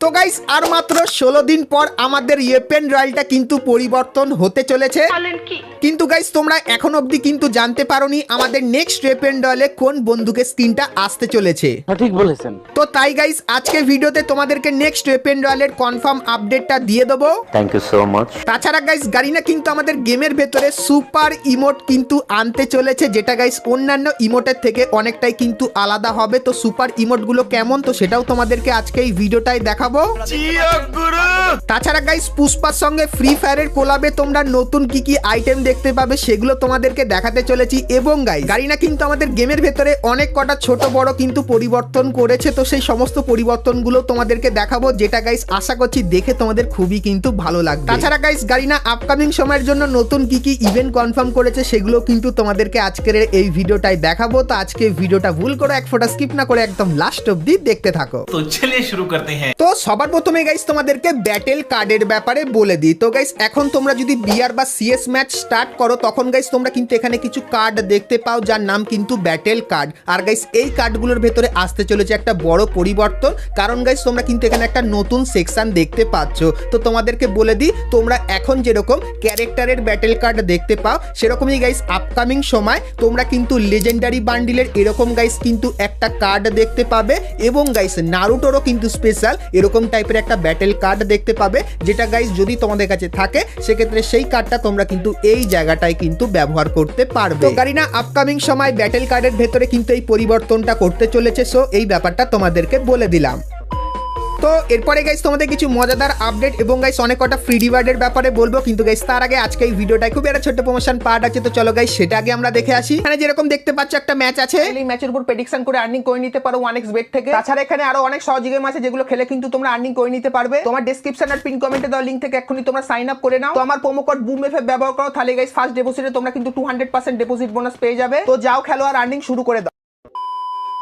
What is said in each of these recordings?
তো গাইস আর মাত্র 16 দিন পর আমাদের ওয়েপেন রয়্যালটা কিন্তু পরিবর্তন হতে চলেছে। কিন্তু গাইস তোমরা এখন অবধি কিন্তু জানতে পারোনি আমাদের নেক্সট ওয়েপেন রয়্যালে কোন বন্দুকের স্কিনটা আসতে চলেছে। ঠিক বলেছেন। তো তাই গাইস আজকে ভিডিওতে তোমাদেরকে নেক্সট ওয়েপেন রয়্যালের কনফার্ম আপডেটটা দিয়ে দেবো। Thank you so much. তাছাড়া গাইস গারিনা কিন্তু আমাদের গেমের ভেতরে সুপার ইমোট কিন্তু আনতে চলেছে, যেটা গাইস অন্যান্য ইমোটের থেকে অনেকটাই কিন্তু আলাদা হবে। তো সুপার ইমোটগুলো কেমন তো সেটাও তোমাদেরকে আজকে এই ভিডিওটাই দেখাবো। তাছাড়া গাইস পুষ্পার সঙ্গে ফ্রি ফায়ারের কোলাবে তোমরা নতুন কি কি আইটেম দেখতে পাবে সেগুলো তোমাদেরকে দেখাতে চলেছি। এবং গাইস গারিনা কিন্তু আমাদের গেমের ভেতরে অনেক কটা ছোট বড় কিন্তু পরিবর্তন করেছে, তো সেই সমস্ত পরিবর্তনগুলো তোমাদেরকে দেখাবো, যেটা গাইস আশা করছি দেখে তোমাদের খুবই কিন্তু ভালো লাগবে। তাছাড়া গাইস গারিনা আপকামিং সময়ের জন্য নতুন কি কি ইভেন্ট কনফার্ম করেছে সেগুলো কিন্তু তোমাদেরকে আজকের এই ভিডিওটাই দেখাবো। তো আজকে ভিডিওটা ভুল করে এক ফোঁটা স্কিপ না করে একদম লাস্ট অবধি দেখতে থাকো। তো চলিए শুরু করতে हैं। তো সবার প্রথমে গাইস তোমাদেরকে ব্যাটেল কার্ডের ব্যাপারে বলে দিই। তো গাইস এখন তোমরা যদি বিআর বা সিএস ম্যাচ স্টার্ট করো তখন গাইস তোমরা কিন্তু এখানে কিছু কার্ড দেখতে পাও যার নাম কিন্তু ব্যাটেল কার্ড। আর গাইস এই কার্ডগুলোর ভেতরে আসতে চলেছে একটা বড় পরিবর্তন, কারণ গাইস তোমরা কিন্তু এখানে একটা নতুন সেকশন দেখতে পাচ্ছ। তো তোমাদেরকে বলে দিই তোমরা এখন যেরকম ক্যারেক্টারের ব্যাটেল কার্ড দেখতে পাও সেরকমই গাইস আপকামিং সময় তোমরা কিন্তু লেজেন্ডারি বান্ডিলের এরকম গাইস কিন্তু একটা কার্ড দেখতে পাবে। এবং গাইস নারুটোরও কিন্তু স্পেশাল এরকম টাইপের একটা ব্যাটেল কার্ড দেখতে পাবে, যেটা গাইস যদি তোমাদের কাছে থাকে সেক্ষেত্রে সেই কার্ডটা তোমরা কিন্তু এই জায়গাটায় কিন্তু ব্যবহার করতে পারবে। তো গারিনা আপকামিং সময় ব্যাটেল কার্ডের ভেতরে কিন্তু এই পরিবর্তনটা করতে চলেছে, সো এই ব্যাপারটা তোমাদেরকে বলে দিলাম। তো এরপরে গাইস তোমাদের কিছু মজাদার আপডেট এবং গাইস অনেক কটা ফ্রি রিওয়ার্ডের ব্যাপারে বলবো, কিন্তু গাইস তার আগে আজকে এই ভিডিওটায় খুব একটা ছোট্ট প্রমোশন পার্ট আছে। তো চলো গাইস সেটা আগে আমরা দেখে আসি। এখানে যেরকম দেখতে পাচ্ছ একটা ম্যাচ আছে, এই ম্যাচের উপর প্রেডিকশন করে আর্নিং করে নিতে পারো 1x bet থেকে। তাছাড়া এখানে আরো অনেক সহজ গেম আছে যেগুলো খেলে কিন্তু তোমরা আর্নিং করে নিতে পারবে। তোমার ডেসক্রিপশন আর পিন কমেন্টে দেওয়া লিংক থেকে এখনই তোমরা সাইন আপ করে নাও। তো আমার প্রোমো কোড বুমএফএফ ব্যবহার করো, তাহলে গাইস ফার্স্ট ডিপোজিটে তোমরা কিন্তু 200% ডিপোজিট বোনাস পেয়ে যাবে। তো যাও খেলো আর আর্নিং শুরু করে দাও।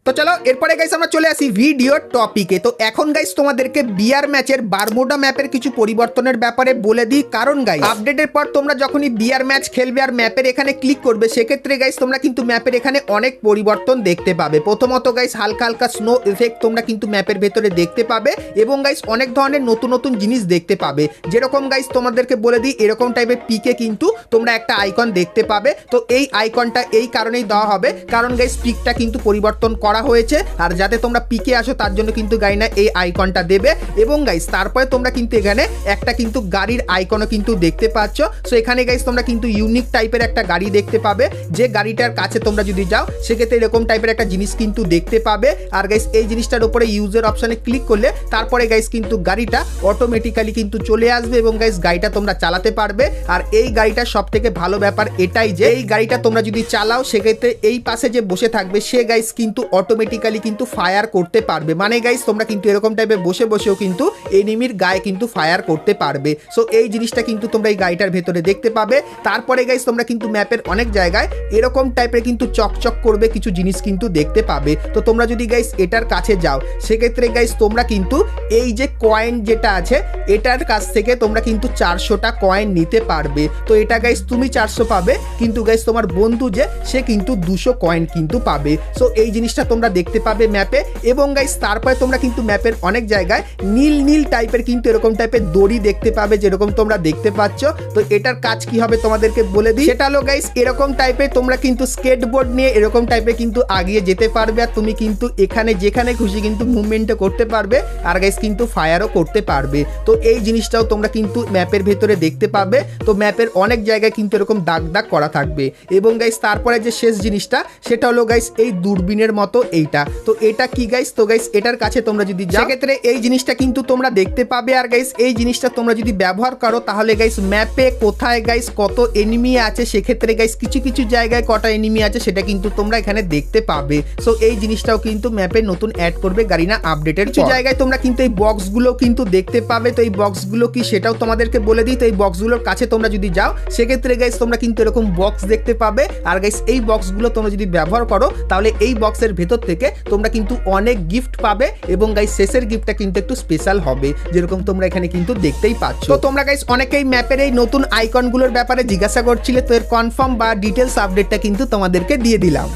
তো চলো এরপরে গাইস আমরা চলে আসি ভিডিও টপিকে। তো এখন গাইস তোমাদেরকে বিআর ম্যাচের বারমুডা ম্যাপের কিছু পরিবর্তনের ব্যাপারে বলে দিই, কারণ গাইস আপডেটের পর তোমরা যখনই বিআর ম্যাচ খেলবে আর ম্যাপের এখানে ক্লিক করবে সেক্ষেত্রে গাইস তোমরা কিন্তু ম্যাপের এখানে অনেক পরিবর্তন দেখতে পাবে। প্রথমত গাইস হালকা হালকা স্নো এফেক্ট তোমরা কিন্তু ম্যাপের ভেতরে দেখতে পাবে এবং গাইস অনেক ধরনের নতুন নতুন জিনিস দেখতে পাবে। যেরকম গাইস তোমাদেরকে বলে দিই এরকম টাইপের পিকে কিন্তু তোমরা একটা আইকন দেখতে পাবে। তো এই আইকনটা এই কারণেই দেওয়া হবে কারণ গাইস পিকটা কিন্তু পরিবর্তন করা হয়েছে, আর যাতে তোমরা পিকে আসো তার জন্য কিন্তু গাইনা এই আইকনটা দেবে। এবং গাইস তারপরে তোমরা কিন্তু এখানে একটা কিন্তু গাড়ির আইকনও কিন্তু দেখতে পাচ্ছ। সো এখানে গাইস তোমরা কিন্তু ইউনিক টাইপের একটা গাড়ি দেখতে পাবে, যে গাড়িটার কাছে তোমরা যদি যাও সেক্ষেত্রে এরকম টাইপের একটা জিনিস কিন্তু দেখতে পাবে। আর গাইস এই জিনিসটার উপরে ইউজের অপশনে ক্লিক করলে তারপরে গাইস কিন্তু গাড়িটা অটোমেটিক্যালি কিন্তু চলে আসবে এবং গাইস গাড়িটা তোমরা চালাতে পারবে। আর এই গাড়িটার সব থেকে ভালো ব্যাপার এটাই যে এই গাড়িটা তোমরা যদি চালাও সেক্ষেত্রে এই পাশে যে বসে থাকবে সে গাইস কিন্তু অটোমেটিক্যালি কিন্তু ফায়ার করতে পারবে। মানে গাইস তোমরা কিন্তু এরকম টাইপের বসে বসেও কিন্তু এনিমির গায়ে কিন্তু ফায়ার করতে পারবে। সো এই জিনিসটা কিন্তু তোমরা এই গাড়িটার ভেতরে দেখতে পাবে। তারপরে গাইস তোমরা কিন্তু ম্যাপের অনেক জায়গায় এরকম টাইপের কিন্তু চকচক করবে কিছু জিনিস কিন্তু দেখতে পাবে। তো তোমরা যদি গাইস এটার কাছে যাও সেক্ষেত্রে গাইস তোমরা কিন্তু এই যে কয়েন যেটা আছে এটার কাছ থেকে তোমরা কিন্তু 400টা কয়েন নিতে পারবে। তো এটা গাইস তুমি 400 পাবে, কিন্তু গাইস তোমার বন্ধু যে সে কিন্তু 200 কয়েন কিন্তু পাবে। সো এই জিনিসটা তোমরা দেখতে পাবে ম্যাপে। এবং গাইস তারপরে তোমরা কিন্তু ম্যাপের অনেক জায়গায় নীল নীল টাইপের কিন্তু এরকম টাইপের দড়ি দেখতে পাবে, যেরকম তোমরা দেখতে পাচ্ছ। তো এটার কাজ কি হবে তোমাদেরকে বলে দিই, সেটা হলো গাইস এরকম টাইপের তোমরা কিন্তু স্কেটবোর্ড নিয়ে এরকম টাইপের কিন্তু আগিয়ে যেতে পারবে, আর তুমি কিন্তু এখানে যেখানে খুশি কিন্তু মুভমেন্টও করতে পারবে আর গাইস কিন্তু ফায়ারও করতে পারবে। তো এই জিনিসটাও তোমরা কিন্তু ম্যাপের ভেতরে দেখতে পাবে। তো ম্যাপের অনেক জায়গায় কিন্তু এরকম দাগ দাগ করা থাকবে। এবং গাইস তারপরে যে শেষ জিনিসটা সেটা হলো গাইস এই দূরবীনের মতো এইটা। তো এটা কি গাইস, তো গাইস এটার কাছে তোমরা যদি যাও সেক্ষেত্রে এই জিনিসটা কিন্তু তোমরা দেখতে পাবে। আর গাইস এই জিনিসটা তোমরা যদি ব্যবহার করো তাহলে গাইস ম্যাপে কোথায় গাইস কত এনিমি আছে সেক্ষেত্রে গাইস কিছু কিছু জায়গায় কটা এনিমি আছে সেটা কিন্তু তোমরা এখানে দেখতে পাবে। সো এই জিনিসটাও কিন্তু ম্যাপে নতুন অ্যাড করবে গারিনা আপডেটের কিছু জায়গায় তোমরা কিন্তু এই বক্সগুলো কিন্তু দেখতে পাবে। তো এই বক্সগুলো কি সেটাও তোমাদেরকে বলে দিই। তো এই বক্সগুলোর কাছে তোমরা যদি যাও সেক্ষেত্রে গাইস তোমরা কিন্তু এরকম বক্স দেখতে পাবে। আর গাইস এই বক্সগুলো তোমরা যদি ব্যবহার করো তাহলে এই বক্সের ভেতর থেকে তোমরা কিন্তু অনেক গিফট পাবে এবং গাইস শেষের গিফটটা কিন্তু একটু স্পেশাল হবে, যেরকম তোমরা এখানে কিন্তু দেখতেই পাচ্ছ। তো তোমরা গাইস অনেকেই ম্যাপের এই নতুন আইকনগুলোর ব্যাপারে জিজ্ঞাসা করছিলে, তো এর কনফার্ম বা ডিটেলস আপডেটটা কিন্তু তোমাদেরকে দিয়ে দিলাম।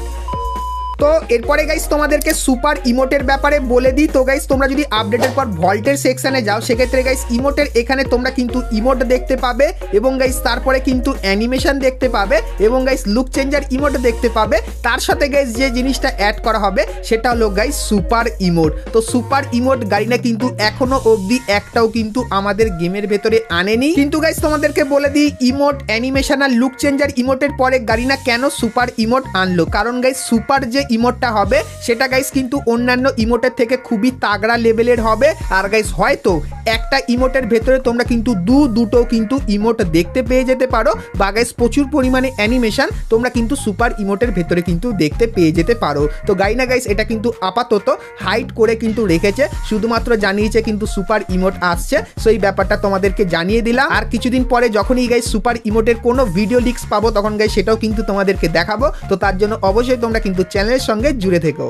তো এরপরে গাইস তোমাদেরকে সুপার ইমোটের ব্যাপারে বলে দিই। তো গাইস তোমরা যদি আপডেটের পর ভল্টের সেকশনে যাও সেক্ষেত্রে গাইস ইমোটের এখানে তোমরা কিন্তু ইমোট দেখতে পাবে এবং গাইস তারপরে কিন্তু অ্যানিমেশন দেখতে পাবে এবং গাইস লুক চেঞ্জার ইমোট দেখতে পাবে। তার সাথে গাইস যে জিনিসটা অ্যাড করা হবে সেটা হলো গাইস সুপার ইমোট। তো সুপার ইমোট গারিনা কিন্তু এখনো অবধি একটাও কিন্তু আমাদের গেমের ভেতরে আনেনি। কিন্তু গাইস তোমাদেরকে বলে দিই ইমোট, অ্যানিমেশন আর লুক চেঞ্জার ইমোটের পরে গারিনা কেন সুপার ইমোট আনলো, কারণ গাইস সুপার যে ইমোটটা হবে সেটা গাইস কিন্তু অন্যান্য ইমোটের থেকে খুবই তাগড়া লেভেলের হবে। আর গাইস হয়তো একটা ইমোটের ভেতরে তোমরা কিন্তু দুটো কিন্তু ইমোট দেখতে পেয়ে যেতে পারো, বা গাইস প্রচুর পরিমাণে অ্যানিমেশন তোমরা কিন্তু সুপার ইমোটের ভেতরে কিন্তু দেখতে পেয়ে যেতে পারো। তো গাইনা গাইস এটা কিন্তু আপাতত হাইড করে কিন্তু রেখেছে, শুধুমাত্র জানিয়েছে কিন্তু সুপার ইমোট আসছে। সো এই ব্যাপারটা তোমাদেরকে জানিয়ে দিলাম। আর কিছুদিন পরে যখনই গাইস সুপার ইমোটের কোনো ভিডিও লিক্স পাবো তখন গাইস সেটাও কিন্তু তোমাদেরকে দেখাবো। তো তার জন্য অবশ্যই তোমরা কিন্তু চ্যানেলের সঙ্গে জুড়ে থেকো।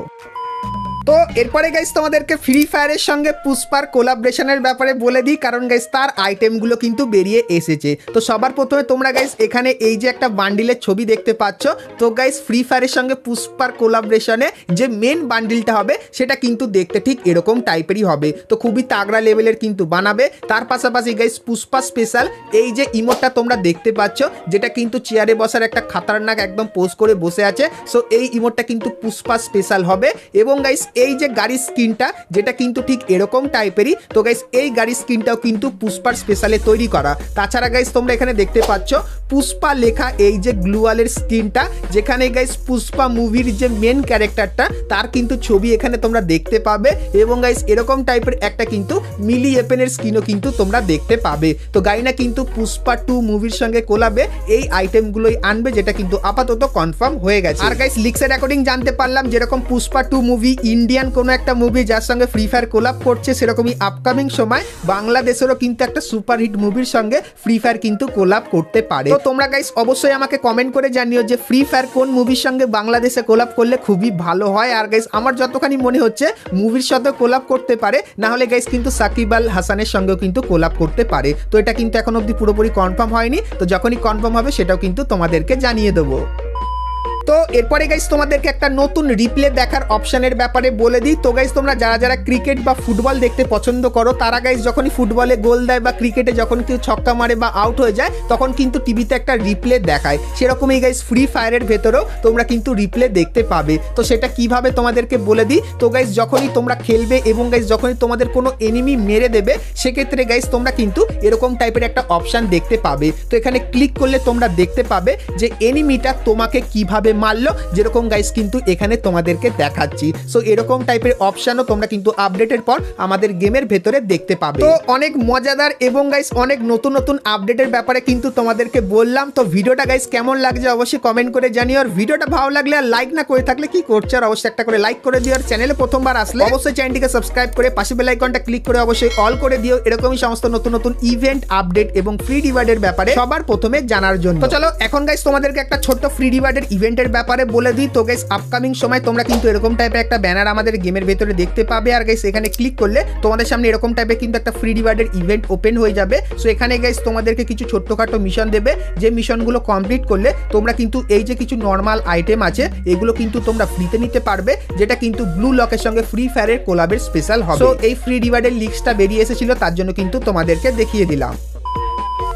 তো এরপরে গাইস তোমাদেরকে ফ্রি ফায়ারের সঙ্গে পুষ্পার কোলাবরেশনের ব্যাপারে বলে দিই, কারণ গাইস তার আইটেমগুলো কিন্তু বেরিয়ে এসেছে। তো সবার প্রথমে তোমরা গাইস এখানে এই যে একটা বান্ডিলের ছবি দেখতে পাচ্ছ। তো গাইস ফ্রি ফায়ারের সঙ্গে পুষ্পার কোলাবরেশনে যে মেন বান্ডিলটা হবে সেটা কিন্তু দেখতে ঠিক এরকম টাইপেরই হবে। তো খুবই তাগড়া লেভেলের কিন্তু বানাবে। তার পাশাপাশি গাইস পুষ্পা স্পেশাল এই যে ইমোটটা তোমরা দেখতে পাচ্ছ, যেটা কিন্তু চেয়ারে বসার একটা খাতারনাক একদম পোজ করে বসে আছে। সো এই ইমোটটা কিন্তু পুষ্পা স্পেশাল হবে। এবং গাইস এই যে গাড়ির স্কিনটা যেটা কিন্তু ঠিক এরকম টাইপেরই, তো গাইস এই গাড়ির স্কিনটাও কিন্তু পুষ্পার স্পেশালে তৈরি করা। তাছাড়া গাইস তোমরা এখানে দেখতে পাচ্ছ পুষ্পা লেখা এই যে গ্লুয়ালের স্কিনটা, যেখানে গাইস পুষ্পা মুভির যে মেন ক্যারেক্টারটা তার কিন্তু ছবি এখানে তোমরা দেখতে পাবে। এবং গাইস এরকম টাইপের একটা কিন্তু মিলি এপেনের স্কিনও কিন্তু তোমরা দেখতে পাবে। তো গাইনা কিন্তু পুষ্পা 2 মুভির সঙ্গে কোলাবে এই আইটেমগুলোই আনবে, যেটা কিন্তু আপাতত কনফার্ম হয়ে গেছে। আর গাইস লিক্সের অ্যাকর্ডিং জানতে পারলাম যেরকম পুষ্পা 2 মুভি ইন্ডিয়ান কোনো একটা মুভি যার সঙ্গে ফ্রি ফায়ার কোলাব করছে, সেরকমই আপকামিং সময় বাংলাদেশেরও কিন্তু একটা সুপারহিট মুভির সঙ্গে ফ্রি ফায়ার কিন্তু কোলাব করতে পারে। তো তোমরা গাইস অবশ্যই আমাকে কমেন্ট করে জানিও যে ফ্রি ফায়ার কোন মুভির সঙ্গে বাংলাদেশে কোলাব করলে খুবই ভালো হয়। আর গাইস আমার যতখানি মনে হচ্ছে মুভির সাথে কোলাব করতে পারে, না হলে গাইস কিন্তু সাকিব আল হাসানের সঙ্গেও কিন্তু কোলাব করতে পারে। তো এটা কিন্তু এখন অবধি পুরোপুরি কনফার্ম হয়নি, তো যখনই কনফার্ম হবে সেটাও কিন্তু তোমাদেরকে জানিয়ে দেবো। তো এরপরে গাইস তোমাদেরকে একটা নতুন রিপ্লে দেখার অপশনের ব্যাপারে বলে দিই। তো গাইস তোমরা যারা যারা ক্রিকেট বা ফুটবল দেখতে পছন্দ করো তারা গাইস যখনই ফুটবলে গোল দেয় বা ক্রিকেটে যখন কেউ ছক্কা মারে বা আউট হয়ে যায় তখন কিন্তু টিভিতে একটা রিপ্লে দেখায়, সেরকমই গাইস ফ্রি ফায়ারের ভেতরেও তোমরা কিন্তু রিপ্লে দেখতে পাবে। তো সেটা কিভাবে তোমাদেরকে বলে দিই। তো গাইস যখনই তোমরা খেলবে এবং গাইস যখনই তোমাদের কোনো এনিমি মেরে দেবে সেক্ষেত্রে গাইস তোমরা কিন্তু এরকম টাইপের একটা অপশন দেখতে পাবে। তো এখানে ক্লিক করলে তোমরা দেখতে পাবে যে এনিমিটা তোমাকে কিভাবে মারলো, যেরকম গাইস কিন্তু এখানে তোমাদেরকে দেখাচ্ছি। সো এরকম টাইপের অপশনও তোমরা কিন্তু আপডেটের পর আমাদের গেমের ভেতরে দেখতে পাবে। তো অনেক মজাদার এবং গাইস অনেক নতুন নতুন আপডেটের ব্যাপারে কিন্তু তোমাদেরকে বললাম। তো ভিডিওটা গাইস কেমন লাগছে অবশ্যই কমেন্ট করে জানিও। আর ভিডিওটা ভালো লাগলে আর লাইক না করে থাকলে কি করছো, আর অবশ্যই একটা করে লাইক করে দিও। আর চ্যানেলে প্রথমবার আসলে অবশ্যই চ্যানেলটিকে সাবস্ক্রাইব করে পাশে বেল আইকনটা ক্লিক করে অবশ্যই অল করে দিও, এরকমই সমস্ত নতুন নতুন ইভেন্ট আপডেট এবং ফ্রি রিওয়ার্ডের ব্যাপারে সবার প্রথমে জানার জন্য। তো চলো এখন গাইস তোমাদেরকে একটা ছোট্ট ফ্রি রিওয়ার্ডের ইভেন্টের ব্যাপারে বলে দিই। তো গাইস আপকামিং সময় তোমরা কিন্তু এরকম টাইপের একটা ব্যানার আমাদের গেমের ভেতরে দেখতে পাবে। আর গাইস এখানে ক্লিক করলে তোমাদের সামনে এরকম টাইপের কিন্তু একটা ফ্রি রিওয়ার্ডের ইভেন্ট ওপেন হয়ে যাবে। সো এখানে গাইস তোমাদেরকে কিছু ছোট্টখাটো মিশন দেবে, যে মিশনগুলো কমপ্লিট করলে তোমরা কিন্তু এই যে কিছু নর্মাল আইটেম আছে এগুলো কিন্তু তোমরা ফ্রিতে নিতে পারবে, যেটা কিন্তু ব্লু লকের সঙ্গে ফ্রি ফায়ারের কোলাবের স্পেশাল হবে। সো এই ফ্রি রিওয়ার্ডের লিস্টটা বেরিয়ে এসেছিল, তার জন্য কিন্তু তোমাদেরকে দেখিয়ে দিলাম।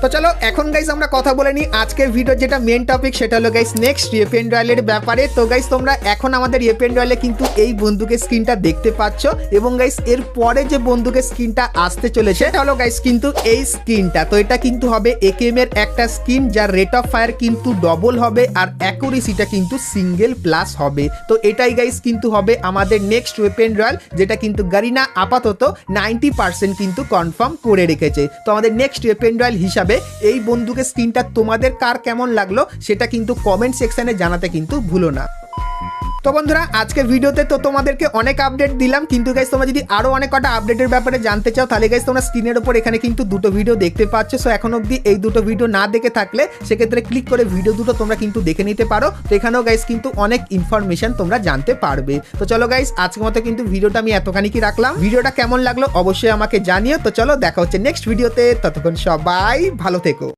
তো চলো এখন গাইস আমরা কথা বলে নিই আজকের ভিডিও যেটা মেন টপিক, সেটা হলো গাইস নেক্সট এপেন রয়্যালের ব্যাপারে। তো গাইস তোমরা এখন আমাদের এপেন রয়্যালে কিন্তু এই বন্দুকের স্ক্রিনটা দেখতে পাচ্ছ, এবং গাইস এর পরে যে বন্দুকের স্ক্রিনটা আসতে চলেছে সেটা হলো গাইস কিন্তু এই স্ক্রিনটা। তো এটা কিন্তু হবে একেএম এর একটা স্ক্রিন, যার রেট অফ ফায়ার কিন্তু ডবল হবে আর অ্যাকুরেসিটা কিন্তু সিঙ্গেল প্লাস হবে। তো এটাই গাইস কিন্তু হবে আমাদের নেক্সট ওয়েপেন রয়্যাল, যেটা কিন্তু গারিনা আপাতত 90% কিন্তু কনফার্ম করে রেখেছে। তো আমাদের নেক্সট ওয়েপেন রয়্যাল হিসাবে এই বন্দুকের স্ক্রিনটা তোমাদের কার কেমন লাগলো সেটা কিন্তু কমেন্ট সেকশনে জানাতে কিন্তু ভুলো না। তো বন্ধুরা আজকের ভিডিওতে তো তোমাদেরকে অনেক আপডেট দিলাম, কিন্তু গাইস তোমরা যদি আরো অনেক কটা আপডেটের ব্যাপারে জানতে চাও তাহলে গাইস তোমরা স্ক্রিনের উপর এখানে কিন্তু দুটো ভিডিও দেখতে পাচ্ছ। সো এখন অবধি এই দুটো ভিডিও না দেখে থাকলে সেক্ষেত্রে ক্লিক করে ভিডিও দুটো তোমরা কিন্তু দেখে নিতে পারো। তো এখানেও গাইস কিন্তু অনেক ইনফরমেশন তোমরা জানতে পারবে। তো চলো গাইস আজকের মতো কিন্তু ভিডিওটা আমি এতখানি কি রাখলাম। ভিডিওটা কেমন লাগলো অবশ্যই আমাকে জানিও। তো চলো দেখা হচ্ছে নেক্সট ভিডিওতে, ততক্ষণ সবাই ভালো থেকো।